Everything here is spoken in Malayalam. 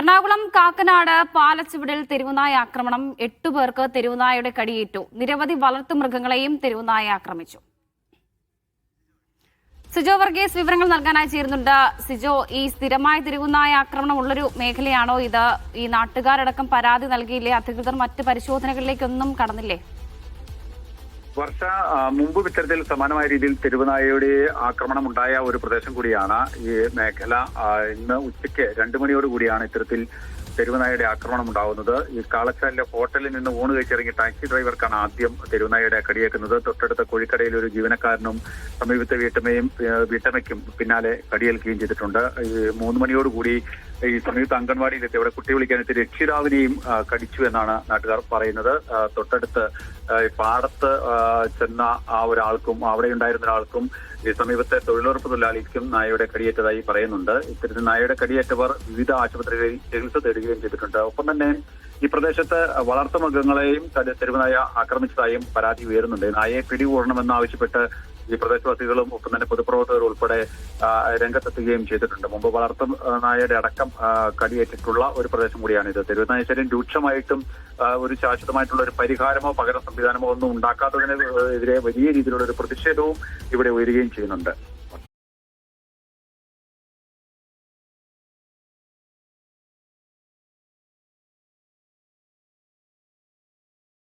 എറണാകുളം കാക്കനാട് പാലച്ചുവടിൽ തെരുവുനായ ആക്രമണം 8 പേർക്ക് തെരുവുനായയുടെ കടിയേറ്റു. നിരവധി വളർത്തുമൃഗങ്ങളെയും തെരുവുനായ ആക്രമിച്ചു. സിജോ വർഗീസ് വിവരങ്ങൾ നൽകാനായി ചേരുന്നുണ്ട്. സിജോ, ഈ സ്ഥിരമായ തെരുവുനായ ആക്രമണം ഉള്ളൊരു മേഖലയാണോ ഇത്? ഈ നാട്ടുകാരടക്കം പരാതി നൽകിയില്ലേ? അധികൃതർ മറ്റ് പരിശോധനകളിലേക്കൊന്നും കടന്നില്ലേ? വർഷ മുമ്പ് ഇത്തരത്തിൽ സമാനമായ രീതിയിൽ തെരുവുനായയുടെ ആക്രമണം ഉണ്ടായ ഒരു പ്രദേശം കൂടിയാണ് ഈ മേഖല. ഇന്ന് ഉച്ചയ്ക്ക് 2 മണിയോടുകൂടിയാണ് ഇത്തരത്തിൽ തെരുവുനായയുടെ ആക്രമണം ഉണ്ടാകുന്നത്. ഈ കാളച്ചാലിലെ ഹോട്ടലിൽ നിന്ന് ഊണ് കഴിച്ചിറങ്ങിയ ടാക്സി ഡ്രൈവർക്കാണ് ആദ്യം തെരുവുനായയുടെ കടിയേക്കുന്നത്. തൊട്ടടുത്ത കോഴിക്കടയിൽ ഒരു ജീവനക്കാരനും സമീപത്തെ വീട്ടമ്മയ്ക്കും പിന്നാലെ കടിയേൽക്കുകയും ചെയ്തിട്ടുണ്ട്. 3 മണിയോടുകൂടി ഈ സമീപത്ത് അംഗൻവാടിയിലെത്തി അവിടെ കുട്ടി വിളിക്കാനെത്തി രക്ഷിതാവിനെയും കടിച്ചു എന്നാണ് നാട്ടുകാർ പറയുന്നത്. തൊട്ടടുത്ത് പാടത്ത് ചെന്ന ആ ഒരാൾക്കും അവിടെ ഉണ്ടായിരുന്ന ഒരാൾക്കും ഈ സമീപത്തെ തൊഴിലുറപ്പ് തൊഴിലാളിക്കും നായയുടെ കടിയേറ്റതായി പറയുന്നുണ്ട്. ഇത്തരത്തിൽ നായയുടെ കടിയേറ്റവർ വിവിധ ആശുപത്രികളിൽ ചികിത്സ തേടുകയും ചെയ്തിട്ടുണ്ട്. ഒപ്പം തന്നെ ഈ പ്രദേശത്ത് വളർത്തുമൃഗങ്ങളെയും തെരുവുനായ ആക്രമിച്ചതായും പരാതി ഉയരുന്നുണ്ട്. നായയെ പിടികൂടണമെന്നാവശ്യപ്പെട്ട് ഈ പ്രദേശവാസികളും ഒപ്പം തന്നെ പൊതുപ്രവർത്തകർ ഉൾപ്പെടെ രംഗത്തെത്തുകയും ചെയ്തിട്ടുണ്ട്. മുമ്പ് വളർത്തു നായയുടെ അടക്കം കടിയേറ്റിട്ടുള്ള ഒരു പ്രദേശം കൂടിയാണിത്. തെരുവുനായ ശല്യം രൂക്ഷമായിട്ടും ഒരു ശാശ്വതമായിട്ടുള്ള ഒരു പരിഹാരമോ പകരം സംവിധാനമോ ഒന്നും ഉണ്ടാക്കാത്തതിനെതിരെ വലിയ രീതിയിലുള്ള ഒരു പ്രതിഷേധവും ഇവിടെ ഉയരുകയും ചെയ്യുന്നുണ്ട്.